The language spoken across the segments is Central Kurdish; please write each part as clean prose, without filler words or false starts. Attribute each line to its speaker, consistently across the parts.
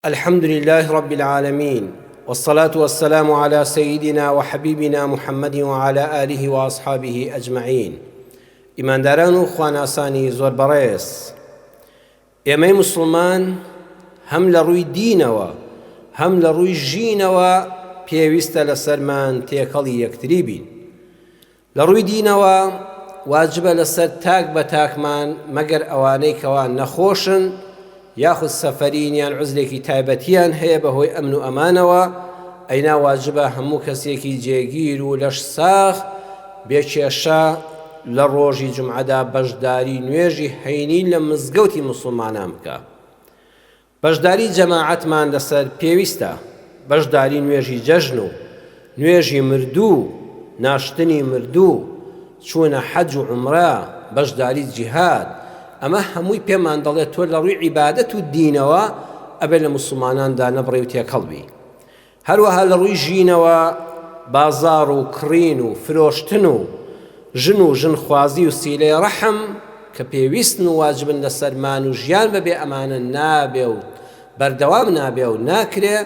Speaker 1: الحمد لله رب العالمين، والصلاة والسلام على سيدنا وحبيبنا محمد وعلى آله وأصحابه أجمعين. إمان داران و خواناسانی زۆر بەڕێز، ئێمەی مسلمان هەم لە ڕووی دینەوە هەم لە ڕووی ژینەوە پێویستە لەسەرمان تێکەڵی یەکتری بین. لە ڕووی دینەوە واجبە لەسەر تاک بە تاکمان مەگەر ئەوانەی کەوا نەخۆشن یاخود سەفەرین یان عوزرێکی تایبەتیان هەیە بەهۆی ئەمن و ئەمانەوە، ئەینا واجبە هەموو کەسێکی جێگیر و لەش ساخ بێکێشە لە ڕۆژی جومعەدا بەشداری نوێژی هەینی لە مزگەوتی مسلمانان بکە. بەشداری جەماعەتمان لەسەر پێویستە، بەشداری نوێژی جەژن و نوێژی مردوو، ناشتنی مردوو، چوونە حەج و عومرە، بەشداری جیهاد، ئەمە هەمووی پێمان دەڵێت تۆ لە ڕووی عیبادەت و دینەوە ئەبێ لە مسلماناندا نەبڕێ و تێکەڵبی. هەروەها لە ڕووی ژینەوە بازار و کڕین و فرۆشتن و ژن خوازی و سیلەی ڕەحم کە پێویستن و واجبن لەسەرمان و ژیان بەبێ ئەمانە نابێ و بەردەوام نابێ و ناکرێ،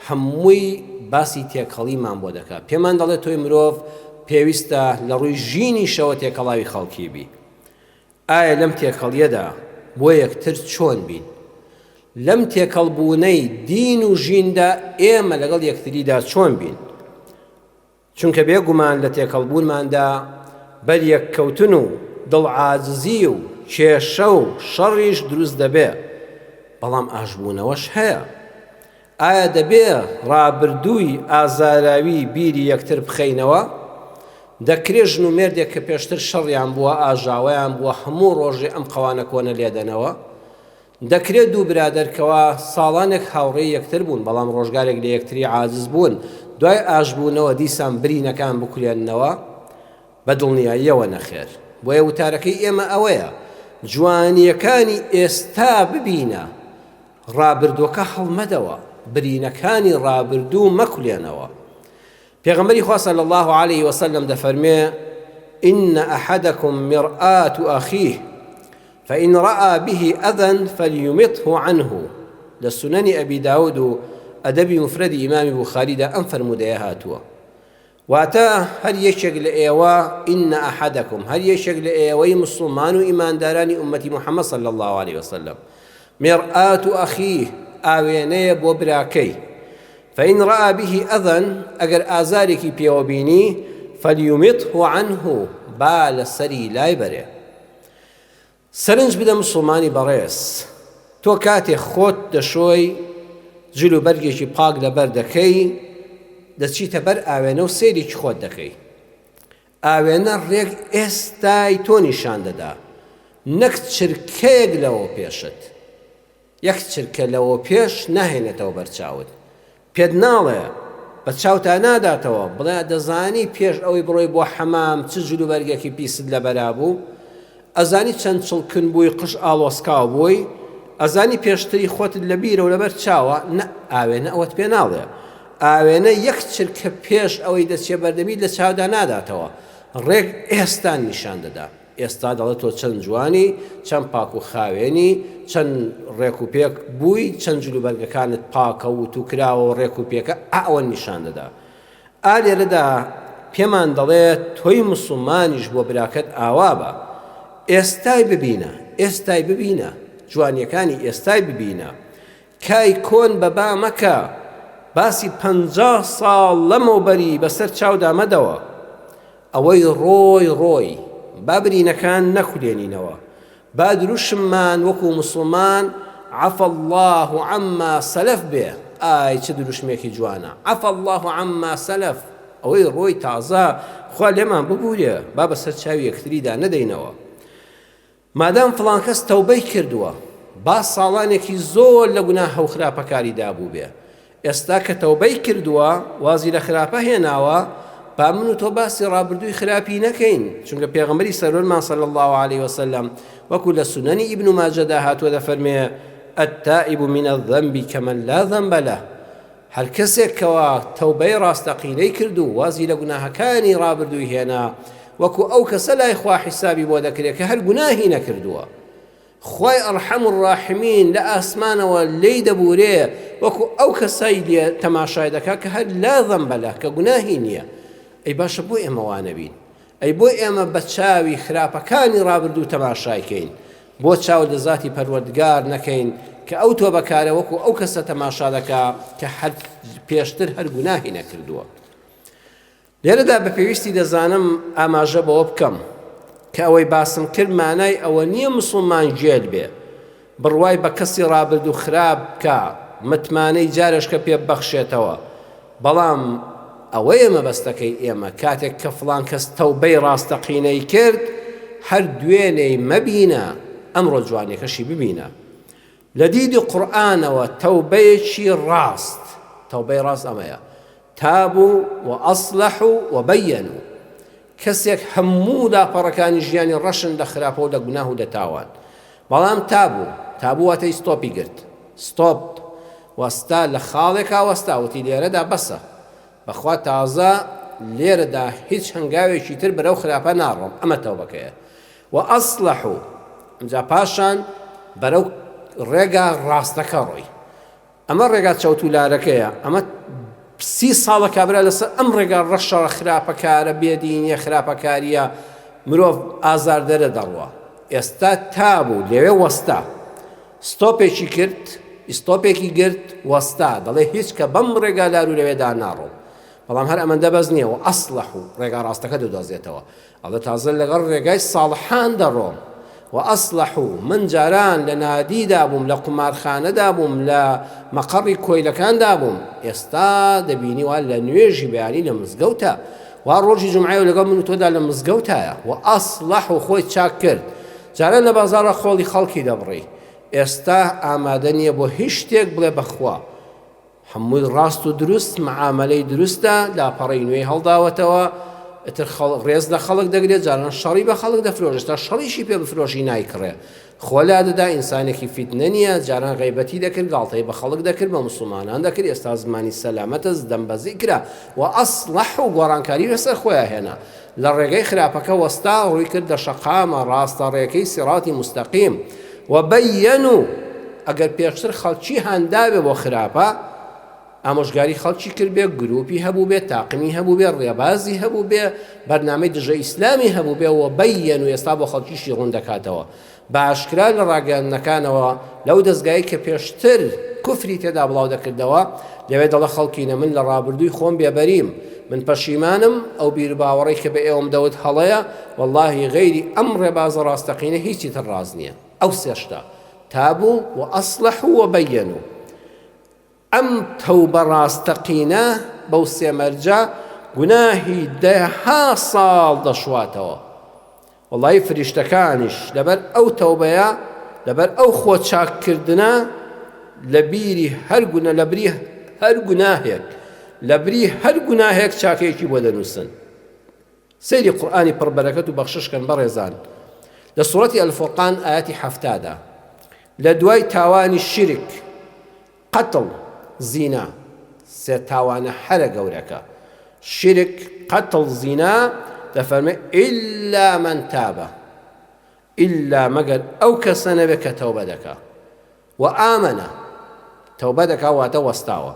Speaker 1: هەمووی باسی تێکەڵیمان بۆ دەکات. پێمان دەڵێت تۆی مرۆڤ پێویستە لە ڕووی ژینی شەوە تێکەڵاوی خەڵکی بی. ئایا لەم تێکەڵیەدا بۆ یەکتر چۆن بین؟ لەم تێکەڵبوونەی دین و ژیندا ئێمە لەگەڵ یەکتریدا چۆن بین؟ چونکە بێگومان لە تێکەڵبوونماندا بەر یەککەوتن و دڵعاجزی و کێشە و شەڕیش دروست دەبێ، بەڵام ئاشبوونەوەش هەیە. ئایا دەبێ ڕابردووی ئازاراوی بیری یەکتر بخەینەوە؟ دەکرێت ژن و مێردێک کە پێشتر شەڕیان بووە ئاژاوەیان بووە هەموو ڕۆژێ ئەم قەوانە کۆنە لێدەنەوە؟ دەکرێت دوو برادەرکەوە ساڵانێک هاوڕێی یەکتر بوون بەڵام ڕۆژگارێک لە یەکتری عاجز بوون، دوای ئاشبوونەوە دیسان برینەکان بکولێننەوە؟ بەدڵنیاییەوە نەخێر. بۆیە وتارەکەی ئێمە ئەوەیە جوانیەکانی ئێستا ببینە، ڕابردووەکە هەڵمەدەوە، برینەکانی ڕابردوو مەکولێنەوە. پێغەمبەری خوا صلی الله عليه وسلم دەفەرمێ: إن أحدكم مرآة أخيه فإن رأى به أذى فليمطه عنه. لسنن أبي داود و أدبي مفرد إمام بخاري دا أنفر مديهاتوا واتا هل يشغل إيوا إن أحدكم هل يشغل إيوي مسلمان إيمان داراني أمتي محمد صلى الله عليه وسلم مرآة أخيه آويني بوبراكي فإن رأى به أذى أجر آزارك بيوبيني فليمطه عنه بال سري لا يبرئ. سرنج بدا مسلماني بريس تو كاتي خوت دشوي جلو بەرگێکی پاک لەبەر دەکەی، دەچیتە بەر ئاوێنە و سێریکی خۆت دەکەی. ئاوێنە ڕێک ئێستای تۆ نیشان دەدا، نەک چرکەیەک لەوە پێشت. یەک چرکە لەوە پێش ناهێنێتەوە بەرچاوت، پێت ناڵێ بە چاوتا ناداتەوە بڵێ دەزانی پێش ئەوەی بڕۆی بۆ حەمام چ جلو بەرگێکی پیست لەبەرا بوو، ئەزانی چەند چڵکن بووی قش ئاڵۆسکاو بووی، ئەزانی پێشتری خۆتت لە بیرە و لەبەر چاوە، نە ئاوێنە ئەوەت پێ ناڵێ. ئاوێنە یەک چرکە پێش ئەوەی دەچێ بەردەمی لە چاودا ناداتەوە، ڕێک ئێستان نیشان دەدا. ئێستا دەڵێت تۆ چەند جوانی، چەند پاک و خاوێنی، چەند ڕێک و پێک بووی، چەند جلوبەرگەکانت پاکە و تووکراوە و ڕێک و پێکە، ئەوە نیشان دەدا. ئالێرەدا پێمان دەڵێت تۆی مسلمانیش بۆ براکەت ئاوا بە، ئێستای ببینە، ئێستای ببینە، جوانیەکانی ئێستای ببینە. کای کۆن بەبا مەکە، باسی 50 ساڵ لەمەوبەری بەسەر چاودا مەدەوە. ئەوەی ڕۆی با برینەکان نەکولێنینەوە، با دروشممان وەکو مسلمان عەفە الله عەمما سەلەف بێ. ئای چه دروشمێکی جوانە، عەفە الله عەمما سەلەف. ئەوەی ڕۆی تازە خوا لێمان ببورێ، با بەسەر چاوی یەکتریدا نەدەینەوە. مادام فڵان کەس تەوبەی کردووە، با ساڵانێکی زۆر لە گوناهە و خراپەکاری دابوو بێ، ئێستا کە تەوبەی کردووە وازی لە خراپە هێناوە، با من و تۆ باسی ڕابردووی خراپی نەکەین. چونکە پێغەمبەری سەرۆرمان صلی الله عليه وسلم وەکو لە سونەنی ئیبن ماجەدا هاتووە دەفەرمێ: التائب من الذنب كمن لا ذنب له. هەر کەسێک کەوا تەوبەی ڕاستەقینەی کردو وازی لە گوناهەکانی ڕابردووی هێنا، وەکو ئەو کەسە لای خوا حیسابی بۆ دەکرێت کە هەر گوناهی نەکردووە. خوای ئەرحەم الراحمین لە ئاسمانەوە لێی دەبورێ وەکو ئەو کەسای لێ تەماشای دەکات کە هەر لا ذەنبە لە کە گوناهی نییە. ئەی باشە بۆ ئێمە وانە بین، ئەی بۆ ئێمە بە چاوی خراپەکانی ڕابردوو تەماشایکەین، بۆ چاو لە ذاتی پەروەردگار نەکەین کە ئەو تۆ بەکارە وەکو ئەو کەسە تەماشا دەکا کە هەر پێشتر هەر گوناهی نەکردووە. لێرەدا بە پێویستی دەزانم ئاماژە بەوە بکەم کە ئەوەی باسم کرد مانای ئەوە نییە موسڵمان جێل بێ، بڕوای بە کەسی ڕابردوو خراپ بکە، متمانەی جارش کە پێ بەخشێتەوە. بەڵام ئەوەیە مەبەستەکەی ئێمە کاتێک کە فڵان کەس تەوبەی ڕاستەقینەی کرد هەر دوێنەی مەبینە، ئەمڕۆ جوانێکەشی ببینە. لە دیدی قورئانەوە تەوبەیەکی ڕاست، تەوبەی ڕاست ئەمەیە: تابوا وأصلحوا وبينوا. کەسێک هەموو لاپەڕەکانی ژیانی ڕەشن لە خراپە و لە گوناه و لە تاوان، بەڵام تابوو واتەی ستۆپی گرت، ستۆپ وەستا لە خاڵێکا وەستا وتی لێرەدا بەسە، بەخوا تازە لێرەدا هیچ هەنگاوێکی تر بەرەو خراپە ناڕۆم، ئەمە تەوبەکەیە. وأصلحوا ئەمجا پاشان بەرەو ڕێگا ڕاستەکە ڕۆی. ئەمە ڕێگا چەوتولارەکەیە، ئەمە 30 ساڵە کابرا لەسەر ئەم ڕێگا ڕەشە خراپەکارە بێدینیە خراپەکاریە مرۆڤ ئازاردەرە دەڕوە. ئێستا تابوو لێوێ وەستا، ستۆپێکی کرد، ستۆپێکی گرت وەستا، دەڵێ هیچ کە بەم ڕێگا لار و لەوێدا ناڕۆم. بەڵام هەر ئەمەندە بەس نییە و ئەصلحوا ڕێگا ڕاستەکە دەدۆزێتەوە، ئەڵێ تازە لەگەڵ ڕێگای ساڵحان دەڕۆم. وأصلحوا من جاران لە نادیدا بووم، لە قمارخانەدا بووم، لە مەقەڕی کۆیلەکاندا بووم، ئێستا دەبینی وا لە نوێژی بەیانی لە مزگەوتە، وا ڕۆژی جومعە و لەگەڵ من و تۆدا لە مزگەوتایە. وأصلحوا خۆی چاک کرد. جاران لە بازاڕە خۆڵی خەڵکی دەبڕی، ئێستا ئامادە نییە بۆ هیچ شتێک بڵێ بەخوا. هەمووی ڕاست و دروست، معاملەی دروستە، لاپەڕەی نوێی هەڵداوەتەوە، ئەتر ڕێز لە خەڵک دەگرێت، جاران شەڕی بە خەڵک دەفرۆشێت، تا شەڕیشی پێ بفرۆشی نایکڕێ. خۆلا دەدا ئینسانێکی فیتنە نییە، جاران غەیبەتی دەکرد، گاڵتەی بە خەڵک دەکرد، بە موسڵمانان دەکرد. ئێستا زمانی سەلامەتە دەمبەزی کرا وأصلحوا گۆڕانکاری لەسەر خۆیان هێنا، لە ڕێگەی خراپەکە وەستا ڕووی کرد دە شەقامە ڕاستە ڕێگەی سیڕاتی مستەقیم. وبەیەنوا ئەگەر پێشتر خەڵکی هەندابێ بۆ خراپە، ئامۆژگاری خەڵکی کرد بێ، گروپی هەبوو بێ، تاقمی هەبوو بێ، ڕێبازی هەبوو بێ، بەرنامەی دژە ئیسلامی هەبوو بێ. وبەیەنوا ئێستا بۆ خەڵکیشی ڕوون دەکاتەوە بە ئاشکرا لە ڕاگەیاندنەکانەوە لەو دەستگایی کە پێشتر کوفری تێدا بڵاو دەکردەوە. لەوێ دەڵە خەڵکینە من لە ڕابردووی خۆم بێبەریم، من پەشیمانم ئەو بیرباوەڕی کە بە ئێوەم دەوت هەڵەیە، وەڵڵاهی غەیری ئەم ڕێبازە ڕاستەقینە هیچی تر ڕاز نییە. ئەو سێشتا تابوو وأصلحوا وبەیەنوا. ئەم تەوبە ڕاستەقینە بەو سێمەرجە گوناهی 10 ساڵ دەشواتەوە. وەڵڵاهی فریشتەکانیش لەبەر ئەو تەوبەیە، لەبەر ئەو خۆ چاککردنە، لە بیری هەر گوناهێک، لە بری هەر گوناهێک چاکەیەکی بۆ دەنووسن. سەیری قورئانی پڕبەرەکەت و بەخششکەن بەڕێزان. لە سوورەتی ئەلفورقان ئاەتی 70 لە دوای تاوانی شرک، قەتڵ، زینا، سێ تاوانە هەرە گەورەکە، شرک، قەتڵ، زینا، دەفەرمێ ئیلا من تابە، ئیلا مەگەر ئەو کەسە نەبێت کە تەوبە دەکا و ئامەنە، تەوبە دەکا واتە وەستاوە،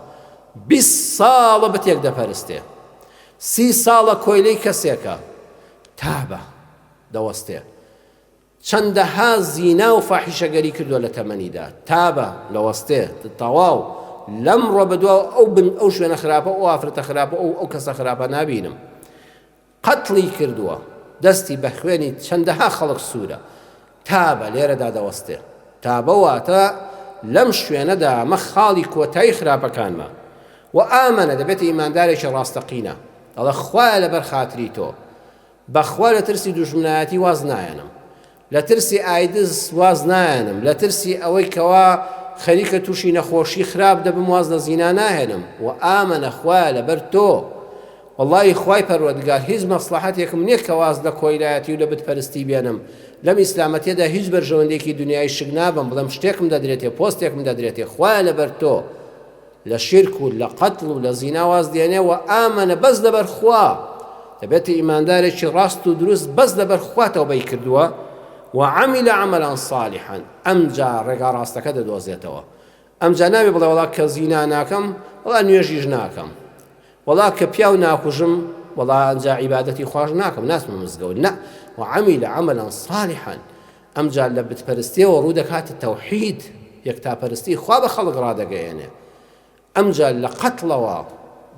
Speaker 1: 20 ساڵە بتێک دەپەرستێ، 30 ساڵە کۆیلەی کەسێکە، تابە دەوەستێ، چەندەها زینا و فاحیشەگەری کردووە لە تەمەنیدا، تابە لەوەستێ، تەواو لەم ڕۆ بەدواوە ئەو شوێنە خراپە، ئەو ئافرەتە خراپە، ئەو کەسە خراپە نابینم. قەتڵی کردووە، دەستی بە خوێنی چەندەها خەڵک سوورە، تابە لێرەدا دەوەستێ. تابە واتە لەم شوێنەدا ئەمە خاڵی کۆتایی خراپەکانمە. و ئامەنە دەبێتە ئیماندارێکی ڕاستەقینە، دەڵێ خوایە لەبەر خاتری تۆ، بەخوا لە ترسی دوژمنایەتی واز نایەنم، لە ترسی ئایدز واز نایەنم، لە ترسی ئەوەی کەوا خەریکە تووشی نەخۆشی خراپ دەبم واز لە زینا ناهێنم. و ئامەنە خوایە لەبەر تۆ، وەڵڵاهی خوای پەروەردگار هیچ مەسلحەتێکم نییە کە واز لە کۆیلایەتی و لە بتپەرستی بێنم. لەم ئیسلامەتیەدا هیچ بەرژەوەندێکی دنیای شک نابم، بڵێم شتێکم دەدرێتێ، پۆستێکم دەدرێتێ، خوایە لەبەر تۆ لە شرک و لە قەتڵ و لە زینا واز دێنێ. و ئامەنە بەس لەبەر خوا، دەبێتە ئیماندارێکی ڕاست و دروست بەس لەبەر خوا تەوبەی کردووە. وعمل عملا صالحا، ئەمجا ڕێگا ڕاستەکە دەدۆزێتەوە، ئەمجا نابێ بڵێ وەڵا کە زینا ناکەم وەڵا نوێژیش ناکەم وەڵا کە پیاو ناکوژم وەڵا ئەنجا عیبادەتی خوش ناکەم ناچمە مزگەوت نە وعەمیلە عەمەلەن صالحا ئەمجا لە بتپەرستیەوە ڕوو دەکاتە تەوحید یەکتاپەرستی خوا بە خەڵک ڕادەگەیەنێ ئەمجا لە قەتڵەوە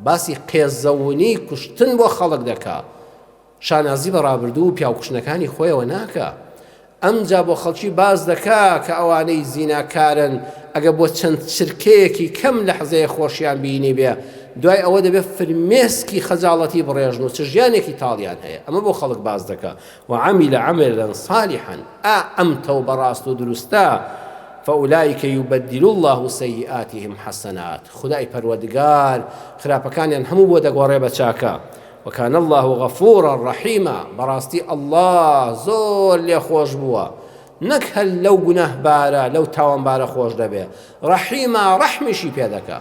Speaker 1: باسی قێزەونی کوشتن بۆ خەڵک دەکا شانازی بە ڕابردوو و پیاوکوشنەکانی خۆیەوە ناکە ئەمجا بۆ خەڵکی باز دەکا کە ئەوانەی زیناکارن ئەگە بۆ چەند چرکەیەکی کەم لە حەزەیە خۆشیان بینی بێ دوای ئەوە دەبێت فرمێسکی خەجاڵەتی بڕێژن و چ ژیانێکی تاڵیان هەیە ئەمە بۆ خەڵک باز دەکا وعەمیلە عەمەلەن صالحا ئەم تەوبە ڕاست و دروستە فأولئك يبدل الله سيئاتهم حسنات خدای پەروەردگار خراپەکانیان هەموو بۆ دەگۆڕێ بە چاکە وكان الله غفورا رحيما براستي الله زور لي خوش بوا نەک هەر لەو گوناهبارە لەو تاوانبارە خۆش دەبێ ڕەحیما ڕەحمیشی پێ دەکا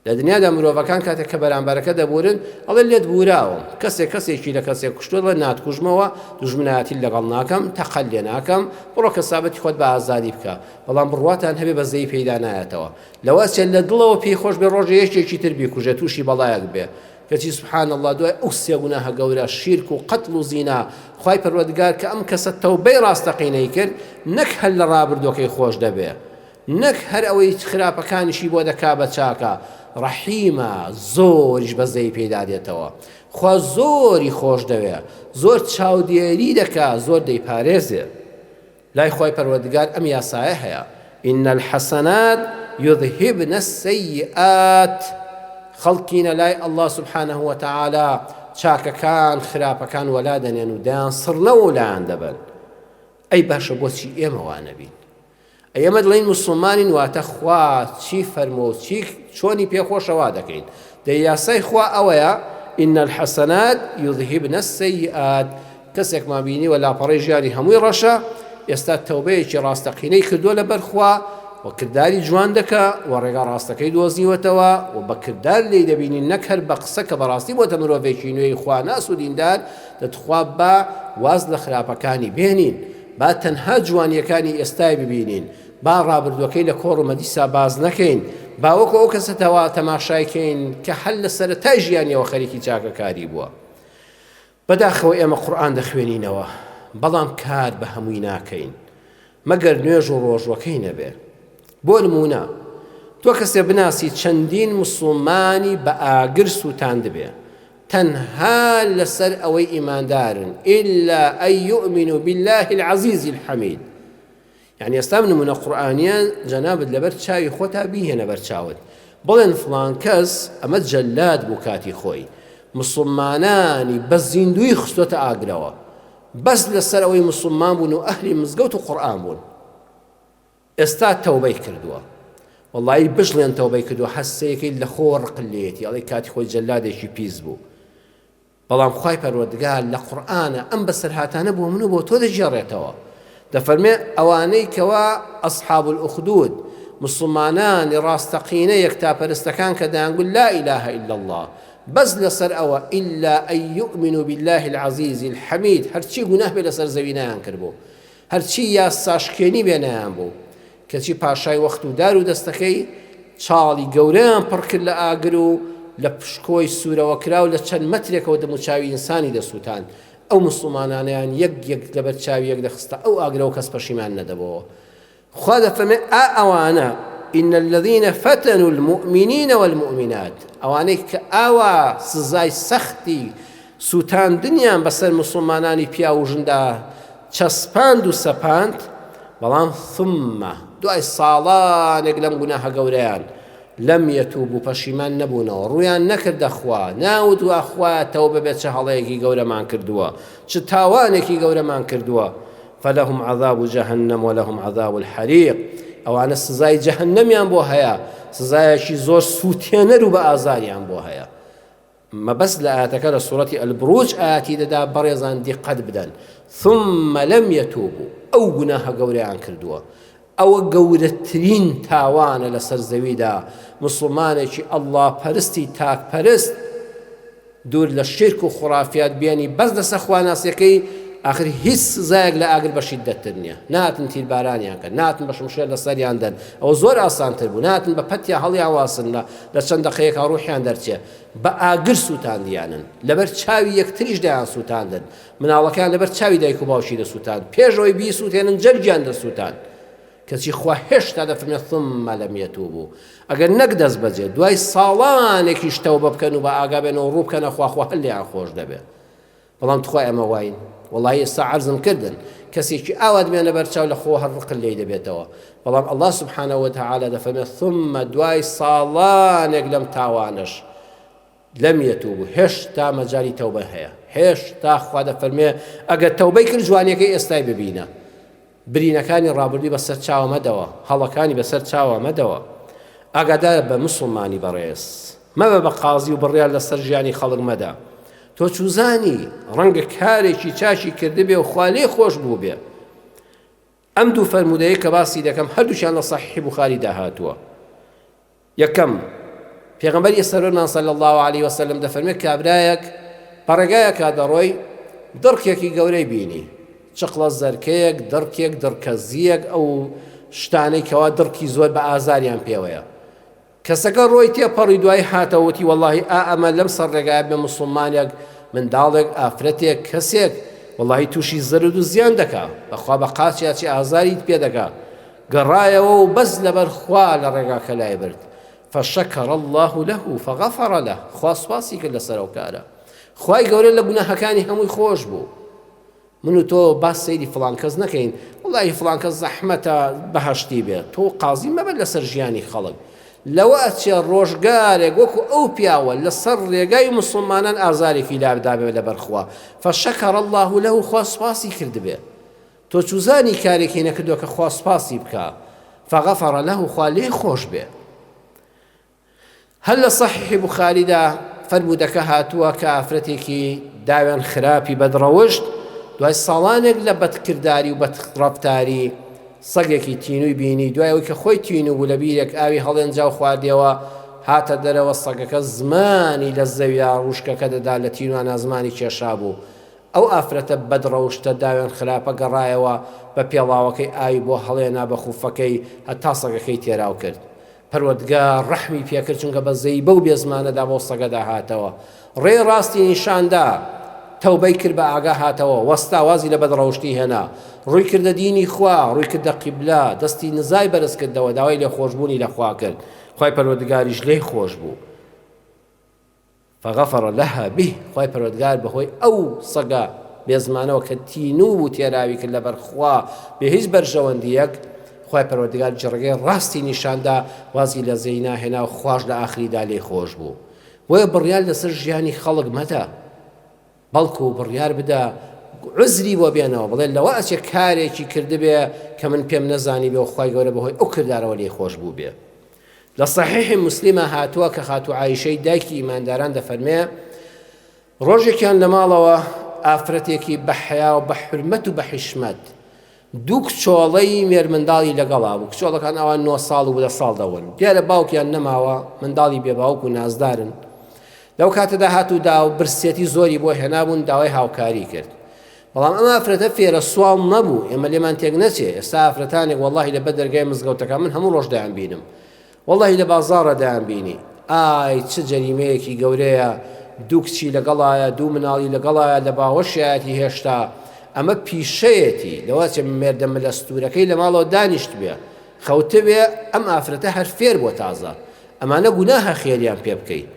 Speaker 1: لە دنیادا مرۆڤەکان کاتێک کە بەرامبەرەکە دەبورن ئەڵێ لێت بوراوم کەسێکی لە کەسێک کوشتووە دەڵێ ناتکوژمەوە دوژمنایەتی لەگەڵ ناکەم تەقەل لێ ناکەم بڕۆ کەسابەتی خۆت بە ئازادی بکە بەڵام بڕواتان هەبێ بە زەی پەیدا نایەتەوە لەوە چێت لە دڵەوە پێی خۆش بێ ڕۆژێ یەکێکی تر بیکوژێ تووشی بەڵایەک بێ کەچی سبحان الله دوای ئەو سێ گوناهە گەورە شیرک و قەتڵ و زینا خوای پەروەردگار کە ئەم کەسە تەوبەی ڕاستەقینەی کرد نەک هەر لە ڕابردووەکەی خۆش دەبێ نەک هەر ئەوەی خراپەکانیشی بۆ دەکا بە چاکە ڕەحیمە زۆریش بەزەی پێدا دێتەوە خوا زۆری خۆش دەوێ زۆر چاودێری دەکا زۆر دەیپارێزێ لای خوای پەروەردگار ئەم یاسایە هەیە ئین الحەسەنات یذهبن السەیئات خەڵکینە لای الله سبحانه وتعالى چاکەکان خراپەکان وەلا دەنێن و دەیان سڕنەوە و لایان دەبن ئەی باشە بۆچی ئێمە وا نەبین ئەمە دڵین مسلمانین واتە خوا چی فەرمووە چی چۆنی پێخۆشەوا دەکەین دەی یاسای خوا ئەوەیە ئین الحەسەنات یذهبن السەیئات کەسێکمان بینی وە لاپەڕەی ژیانی هەمووی ڕەشە ئێستا تەوبەیەکی ڕاستەقینەی کردووە لەبەر خوا و کردداری جوان دەکا و ڕێگا ڕاستەکەی دۆزیوەتەوە و بە کرددار لێی دەبینی نەک هەر بە قسە کە بەڕاستی بۆتە مرۆڤێکی نوێی خوا ناس و دیندار دەتخوا بە واز لە خراپەکانی بێنین با تەنها جوانیەکانی ئێستای ببینین با ڕابردوەکەی لە کۆڕ و مەدیسا باز نەکەین با وەکو ئەو کەسەتەوە تەماشایکەین کە هەل لە سەرەتای ژیانیەوە خەریکی چاکەکاری بووە بەداخەوە ئێمە قورئان دەخوێنینەوە بەڵام کار بە هەمووی ناکەین مەگەر نوێژ و ڕۆژوەکەی نەبێ بۆ نمونە تۆ کەسێ بناسی چەندین مسلمانی بە ئاگر سووتان دەبێ تەنها لەسەر ئەوەی ئیماندارن إلا أن يؤمنوا بالله العزيز الحميد يعني ئێستا نمونە قورئانیان جەنابەت لەبەر چاوی خۆتا بیهێنە بەر چاوت بڵێن فڵان کەس ئەمە جەلاد بوو کاتی خۆی مسلمانانی بە زیندوی خستۆتە ئاگرەوە بەس لەسەر ئەوەی مسلمان بوون و ئەهلی مزگەوت و قورئان بوون ئێستا تەوبەی کردووە وەڵڵی بژڵێن تەوبەی کردووە هەستەیەکەی لە خۆ ڕقلێتی ئەڵێ کاتی خۆی جەلادێکی پیس بوو بەڵام خوای پەروەردگار لە قورئانە ئەم بەسەرهاتانە بۆ من و بۆ تۆ دەژێڕێتەوە دەفەرمێ ئەوانەی کەوا ئەصحاب الأخدود مسلمانانی ڕاستەقینە یەکتاپەرستەکان کە دەیانگوت لا إله إلا الله بەس لەسەر ئەوە إلا أن يؤمنوا بالله العزيز الحميد هەرچی گوناه بێ لەسەر زەوی نەیان کردبوو هەرچی یاساشکێنی بێ نەیان بوو کەچی پاشای وەخت و دار و دەستەکەی چاڵی گەورەیان پڕ کرد لە ئاگر و لە پشکۆی سوورەوە کرا و لە چەند مەترێکەوە دەموچاوی ئینسانی دەسووتان ئەو مسلمانانیان یەک لەبەر چاوی یەک دەخستە ئەو ئاگرەوە کەس پەشیمان نەدەبەوە خوا دەفەرمێ ئەوانە إن الذين فتنوا المؤمنين والمؤمنات ئەوانەی کە ئاوا سزای سەختی سووتاندنیان بەسەر مسلمانانی پیا و ژندا چەسپاند و سەپاند بەڵام ثم دوای ساڵانێک لەم گوناهە گەورەیان لەم یەتوبوا پەشیمان نەبوونەوە ڕوویان نەکردە خوا ناوتوە خوا تەوبە بێت چه هەڵەیەکی گەورەمان کردووە چ تاوانێکی گەورەمان کردووە فلهم عذاب جهنم ولهم عذاب الحريق ئەوانە سزای جەهەنەمیان بۆ هەیە سزایەکی زۆر سووتێنەر و بە ئازاریان بۆ هەیە مەبەست لە ئاەتەکە لە سوورەتی البروج ئاەتی دەدا بەڕێزان دیقەت بدەن ثم لم يتوبوا ئەو گوناهە گەورەیان کردووە ئەوە گەورەترین تاوانە لەسەر زەویدا مسلمانێکی ئەڵڵا پەرستی تاک پەرست دوور لە شرک و خوڕافیات بێنی بەس لەسەر خواناسیەکەی آخر هیچ سزایەک لە ئاگر بەشی دەتر نییە ناتن تیربارانیان کە ناتن بە شمشێر لە سەریان دەن ئەوە زۆر ئاسانتر بوو ناتن بە پەتیا هەڵیان واسن لە چەند دەقەیەکە ڕوحیان دەرچێ بە ئاگر سووتاندیانن لەبەر چاوی یەکتریش دایان سووتاندن مناڵەکان لەبەر چاوی دایک و باوکی دەسووتان پێشەوەی بیسووتێنن جەرگیان دەسووتان کەچی خوا هێشتا دەفرمێت ثم لەم یەتوبوا ئەگەر نەک دەست بەجێ دوای ساڵانێکیش تەوبە بکەن و بە ئاگا بێنەوە ڕوو بکەنە خوا هەر لێیان خۆش دەبێت بەڵام توخوا ئەمە واین والله ئێستا عەرزم کردن کەسێکی ئاوات بێنە بەرچاو لە خۆ هەر ڕقل لێی دەبێتەوە بەڵام الله سبحانه وتعالى دەفەرمێت ثم دوای ساڵانێک لەم تاوانش لەم یەتوبوا هێشتا مەجای تەوبە هەیە هێشتا خوا دەفەرمێ ئەگەر تەوبەی کرد جوانیەکەی ئێستای ببینە برینەکانی ڕابردووی بەسەر چاوە مەدەوە هەڵەکانی بەسەر چاوە مەدەوە ئاگادار بە موسڵمانی بەڕێز مەبە بە قازی و بڕیار لەسەر ژیانی خەڵک مەدە تۆ چوزانی ڕەنگە کارێکی چاشی کردبێ و خوا لێ خۆش بوو بێ ئەم دوو فەرمودەیە کە باسی دەکەم هەردووشیان لە صەحیح بوخاری داهاتووە یەکەم پێغەمبەری سەرۆرمان صلی الله علیه وسلم دەفەرمێت کابرایەک پەڕێگایەکە دەڕۆی دڕکێکی گەورەی بینی چقڵە زەرکەیەک دڕکێک دڕکەزیەک ئەو شتانەی کەوا دڕکی زۆر بە ئازاریان پێوەیە کەسەکە ڕۆی تێپەڕی دوای هاتەوەتی واللهی ئەمە لەم سەر ڕێگایە بێ موسڵمانێک منداڵێک ئافرەتێک کەسێک واللهی تووشی زەرد و زیان دەکا بەخوا بە قاچیاچی ئازاریت پێ دەکا گەڕایەوە و بەس لەبەر خوا لە ڕێگاکە لای برد فشكر الله له فغفر له خوا سپاسی کرد لەسەر ئەو کارە خوای گەورە لە گوناهەکانی هەمووی خۆش بوو من و تۆ باس سەیری فڵان کەس نەکەین واللهی فڵان کەس زەحمەتە بەهەشتی بێت تۆ قازی مەبە لەسەر ژیانی خەڵک لەوە ئەچێ ڕۆژگارێک وەکو ئەو پیاوە لەسەر ڕێگای موسڵمانان ئازارێکی لابدابێت لەبەرخوا فشكر الله له خوا سپاسی کردبێ تۆ چوزانی کارێکی نەکردووە کە خوا سپاسی بکە فغفر له خوا لێ خۆش بێ هەر لە صەحیح بوخاریدا فەرمودەکە هاتووە کە ئافرەتێکی داوێن خراپی بەدڕەوشت دوای ساڵانێک لە بەدکرداری و بەدڕەفتاری سەگێکی تینووی بینی دوای ئەوەی کە خۆی تینوو بوو لە بیرێک ئاوی هەڵێنجا و خواردیەوە هاتە دەرەوە سەگەکە زمانی لە زەویە ڕوشکەکە دەدا لە تینوانە زمانی کێشا بوو ئەو ئافرەتە بەدڕەوشتە داوێن خراپە گەڕایەوە بە پێڵاوەکەی ئاوی بۆ هەڵێنا بە خوفەکەی هەتا سەگەکەی تێراو کرد پەروەردگار ڕەحمی پێکرد چونکە بە زەی بەو بێزمانەدا بۆ سەگەدا هاتەوە ڕێ ڕاستی نیشاندا تەوبەی کرد بە ئاگا هاتەوە وەستاوازی لە بەدڕەوشتی هێنا ڕووی کردە دینی خوا ڕووی کردە قیبلا دەستی نزای بەرز کردەوە داوای لێ خۆشبوونی لە خوا کرد خوای پەروەردگاریش لێی خۆش بوو فغفر لها به خوای پەروەردگار بەهۆی ئەو سەگە بێزمانەوە کە تینوو بوو تێراوی کرد لەبەر خوا بێ هیچ بەرژەوەندیەک خوای پەروەردگار جڕگەی ڕاستی نیشاندا وازی لە زەی ناهێنا و خوش لە ئاخریدا لێی خۆش بوو وەیە بڕیار لەسەر ژیانی خەڵک مەدە بەڵکو بڕیار بدە عزری بۆ بێنەوە بڵێ لەوە ئەچێ کارێکی کردبێ کە من پێم نەزانی بێ و خوای گەورە بەهۆی ئەو کردارەوە لێی خۆش بوو بێ لە صەحیح مسلمە هاتووە کە خاتو عایشەی دایکی ئیمانداران دەفەرمێ ڕۆژێکیان لە ماڵەوە ئافرەتێکی بە حیا و بە حورمەت و بە حیشمەت دوو کچۆڵەی مێر منداڵی لەگەڵا بوو کچۆڵەکان ئەوان 9 ساڵ و 10 ساڵ دەون دیارە باوکیان نەماوە منداڵی بێباوک و نازدارن لەو کاتەدا هاتوودا و برسێتی زۆری بۆ هێنابوون داوای هاوکاری کرد بەڵام ئەم ئافرەتە فێرە سوال نەبوو ئێمە لێمان تێک نەچێ ئێستا ئافرەتانێک وەڵڵاهی لە بەدەرگای مزگەوتەکان من هەموو ڕۆژ دایان بینم وەڵڵاهی لە بازاڕە دایان بینی ئای چ جەریمەیەکی گەورەیە دوو کچی لەگەڵایە دوو مناڵی لەگەڵایە لە باوەشایەتی هێشتا ئەمە پیشەیەتی لەوەچێ مێردە مەلەستورەکەی لە ماڵەوە دانیشت بێ خەوتە بێ ئەم ئافرەتە هەر فێر بۆ تازە ئەمانە گوناهە خێریان پێ بکەیت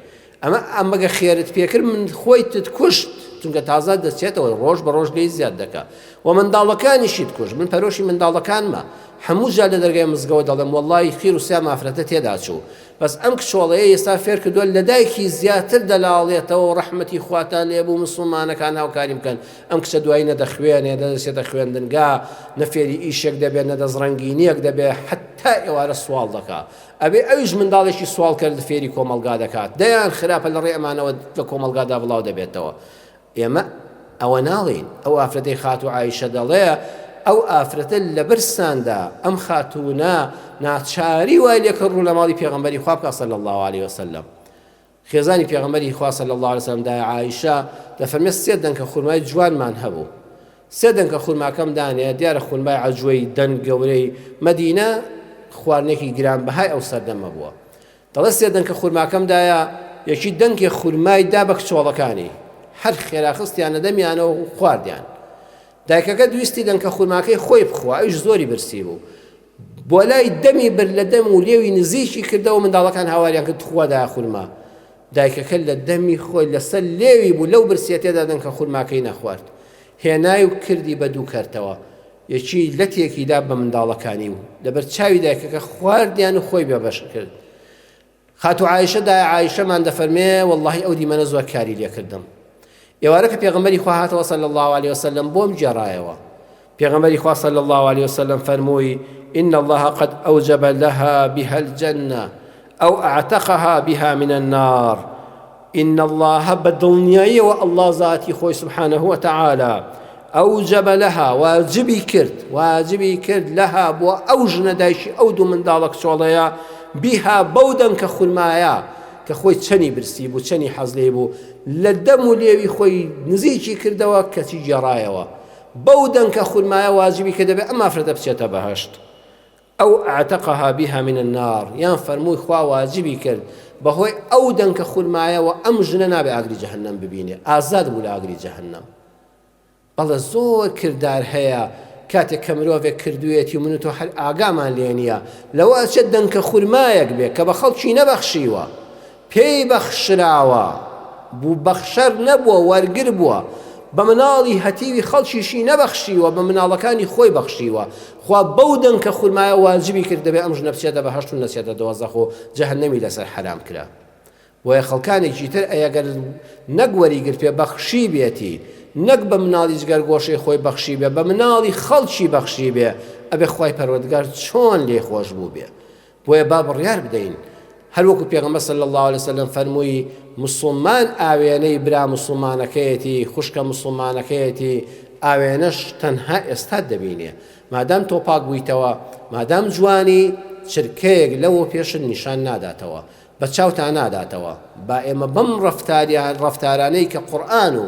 Speaker 1: ئەمە بەگە خێرت پێکرد من خۆیتت کوشت چونکە تازە دەچێتەوە ڕۆژ بە ڕۆژ لێی زیاد دەکات و منداڵەکانیشیت کوشت من پەرۆشی منداڵەکانمە هەموو جا لە دەرگای مزگەوت دەڵێم وەڵڵی خیر و سام ئافرەتە تێدا چوو بەس ئەم کچۆڵەیە ئێستا فێر کردووە لە دایکی زیاتر دەلاڵێتەوە و ڕەحمەتی خواتان لێبوو موسڵمانەکان هاوکاری بکەن ئەم کچە دوایی نەدەخوێنێ دەدەچێتە خوێندنگا نەفێری ئیشێک دەبێت نەدەزڕەنگینیەک دەبێت حتا ئێوارە سوال دەکات ئەبێ ئەویش منداڵێکی سوال کرد فێری کۆمەلگا دەکات دەیان خراپە لە ڕێ ئەمانەوە لە کۆمەلگادا بڵاو دەبێتەوە ئێمە ئەوە ناڵین ئەو ئافرەتەی خاتو عایشە دەڵێ ئەو ئافرەتە لە برساندا ئەم خاتوونە ناچاری وای لێ کڕوو لە ماڵی پێغەمبەری خوا بکە صلی الله علیه وسلم خێزانی پێغەمبەری خوا صلی الله علیه وسلم دای عایشە دەفەرمێ سێ دەنکە خورمای جوانمان هەبوو سێ دەنگە خورماکەم دانێ دیارە خورمای عەجوەی دەنگ گەورەی مەدینە خواردنێکی گرانبەهای ئەو سەردەمە بووە. دەڵێ سێ دەنگە خورماکەمدایە یەکی دەنگی خورمای دا بە کچۆڵەکانی هەر خێراخستیانە دەمیانەوە و خواردیان. دایکەکە دویستی دەنگە خورماکەی خۆی بخوا، ئەویش زۆری برسی بوو. بۆ لای دەمی بر لە دەم و لێوی نزیکی کردەوە منداڵەکان هاواریان کرد خوادا خورما. دایکەکە لە دەمی خۆی لەسەر لێوی بوو لەو برسێتێدا دەنگە خورماکەی نەخوارد. هێنای و کردی بە دوو کەرتەوە. یەکی لەتێکیدا بە منداڵەکانی بوو لەبەر چاوی دایکەکە خواردیان و خۆی بێبەش کرد. خاتو عایشە دای عایشەمان دەفەرمێ وەڵڵاهی ئەو دیمەنە زۆر کاری لێکردم. ئێوارە کە پێغەمبەری خوا هاتەوە صلی الله عليه وسلم بۆم جێڕایەوە. پێغەمبەری خوا صلی الله عليه وسلم فەرمووی إن الله قد أوجب لها بها الجنة أو أعتقها بها من النار. إن الله بدلنياي والله ذاتي خوي سبحانه وتعالى أوجب لها واجبي كرد لها بو أوجن دايشي أودو من دالك شوليا بها بودا كخلمايا كخوي تشني برسيبو تشني حزليبو للدم ليوي خوي نزيجي كردوا كتي جرايوا بودا كخلمايا واجبي كده أما فرد بسيطة بهشت أو اعتقها بها من النار يان فرموي خوا واجبي كرد بهوي أودا كخلمايا وأمجننا بأقري جهنم ببيني آزاد بولا أقري جهنم بەڵە زۆر کردار هەیە کاتێک کە مرۆڤێک کردوویەتی و من و تۆ هەر ئاگامان لێ نییە لەوە چێت دەنگکە خورمایەک بێ کە بە خەڵکی نەبەخشیوە پێی بەخشراوە بوو بەخشەر نەبووە وەرگر بووە بە مناڵی هەتیوی خەڵکیشی نەبەخشیوە بە مناڵەکانی خۆی بەخشیوە خوا بەو دەنگکە خورمایە واجبی کرد دەبێ ئەم ژنە بچێتە بە هەشت و نەچێتە دۆزەخ و جەهەنەمی لەسەر حرام کرا بۆیە خەڵکانێکی تر ئەگەر نەک وەریگر پێ بەخشی بێتی نەک بە مناڵی جگەرگۆشەی خۆی بەخشی بێ بە مناڵی خەڵکی بەخشی بێ ئەبێ خوای پەروەردگار چۆن لێ خۆش بوو بێ بۆیە با بڕیار بدەین هەر وەکو پێغەمبەر صلی الله عليه وسلم فەرمووی موسڵمان ئاوێنەی برا موسڵمانەکەیەتی خوشکە موسڵمانەکەیەتی ئاوێنەش تەنها ئێستا دەبینێ مادام تۆ پاک بوویتەوە مادام جوانی چرکەیەک لەوە پێشت نیشان ناداتەوە بە چاوتان ناداتەوە با ئێمە بەم ڕەفتارانەی کە قورئان و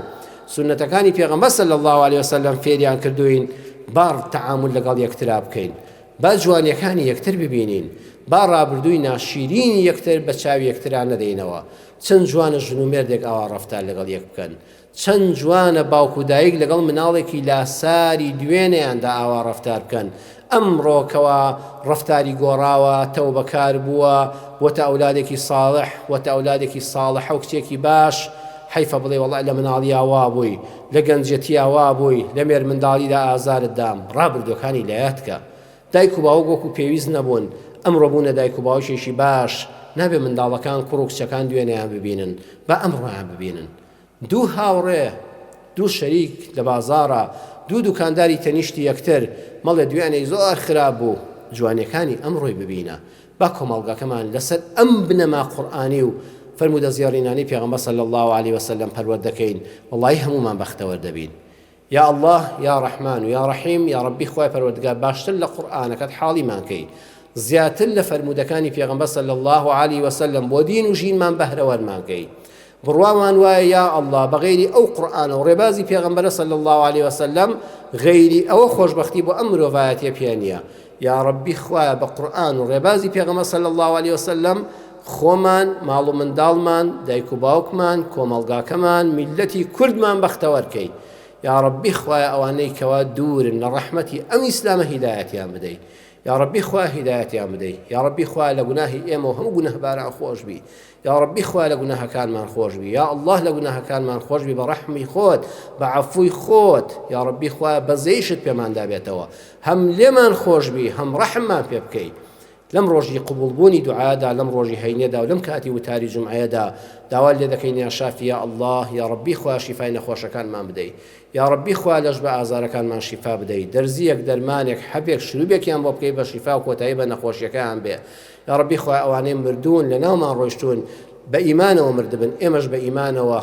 Speaker 1: سنەتەکانی پێغەمبەر صلی الله عليه وسلم فێریان کردوین با تەعامل لەگەڵ یەکترا بکەین با جوانیەکانی یەکتر ببینین با ڕابردووی ناشیرینی یەکتر بە چاوی یەکترا نەدەینەوە چەند جوانە ژن و مێردێک ئاوا ڕەفتار لەگەڵ یەک بکەن چەند جوانە باوکو دایک لەگەڵ مناڵێکی لاساری دوێنەیاندا ئاوا ڕەفتار بکەن ئەمڕۆکەوە ڕەفتاری گۆڕاوە تەوبەکار بووە وەتە ئەولادێکی ساڵح وەتە ئەولادێکی ساڵحە و کچێکی باش حیفە بڵێ وەڵای لە مناڵی ئاوا بووی لە گەنجەتی ئاوا بووی لە مێر منداڵیدا ئازارت دام ڕابردوەکانی لایەتکە دایک و باوک وەکو پێویست نەبوون ئەمڕۆ بوونە دایک و باوکێکی باش نابێ منداڵەکان کوڕ و کچەکان دوێنەیان ببینن با ئەمڕۆیان ببینن دوو هاوڕێ دوو شەریک لە بازاڕە دوو دوکانداری تەنیشتی یەکتر مەڵێ دوێنەی زۆر خراپ بوو جوانیەکانی ئەمڕۆی ببینە با کۆمەڵگەکەمان لەسەر ئەم بنەما قورئانی و فرمود زياريناني پیغمبر صلى الله عليه وسلم پروردكين والله همومان بختور دبين يا الله يا رحمن يا رحيم يا ربي خوي پروردگار باشتر لقرآنك حالي مانكي زياتر لفرمودكاني پیغمبر صلى الله عليه وسلم ودين وجين من بهرور مانكي بڕوامان وایە یا الله بەغێری ئەو قورئانە و ڕێبازی پێغەمبەرە صلی الله عليه وسلم غێری ئەوە خۆشبەختی بۆ ئەم مرۆڤایەتیە پێ نییە یا ڕەبی خوایە بە قورئان و ڕێبازی پێغەمبەر صلی الله عليه وسلم خۆمان ماڵ و منداڵمان دایک و باوکمان کۆمەڵگاکەمان میلەتی کوردمان بەختەوەرکەی یا ڕەبی خوایە ئەوانەی کەوا دوورن لە ڕەحمەتی ئەم ئیسلامە هیدایەتیان بدەی یا ربی خواه هدایتیان بدەی یا ربی خواه لە گوناهی ئێمە و هەموو گونەهباران خۆش بی یا ربی خواه لە گوناهەکانمان خۆش بی یا الله لە گوناهەکانمان خۆش بی بە ڕەحمی خۆت بە عەفوی خۆت یا ربی خواه بەزەیشت پێمان دابێتەوە هەم لێمان خۆش بی هەم ڕەحممان پێ بکەی لەم ڕۆژی قبولبوونی دوعادا لەم ڕۆژی هەینێدا و لەم کاتی وتاری جمعەیەدا داوا لێ دەکەین یا شافی یا الله یا ربی خواه شیفای نەخۆشەکانمان بدەی یا ربی خواه لەش بە ئازارەکانمان شیفا بدەی دەرزیەک دەرمانێک حەبێک شروبێکیان بۆ بکەی بە شیفا و کۆتایی بە نەخۆشیەکان بێ یا ربی خواه ئەوانەی مردوون لە ناومان ڕۆیشتون بە ئیمانەوە مردبن ئێمەش بە ئیمانەوە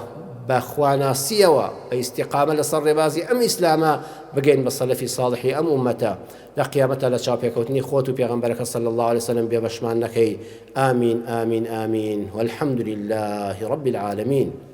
Speaker 1: بە خواناسیەوە بە ئیستیقامە لەسەر ڕێبازی ئەم ئیسلامە بگەین بە سەلەفی ساڵحی ئەم ئومەتە لە قیامەتە لە چاوپێکەوتنی خۆت و پێغەمبەرەکە صلی الله عليه وسلم بێ بەشمان نەکەی آمین آمین آمین والحمد لله رب العالمين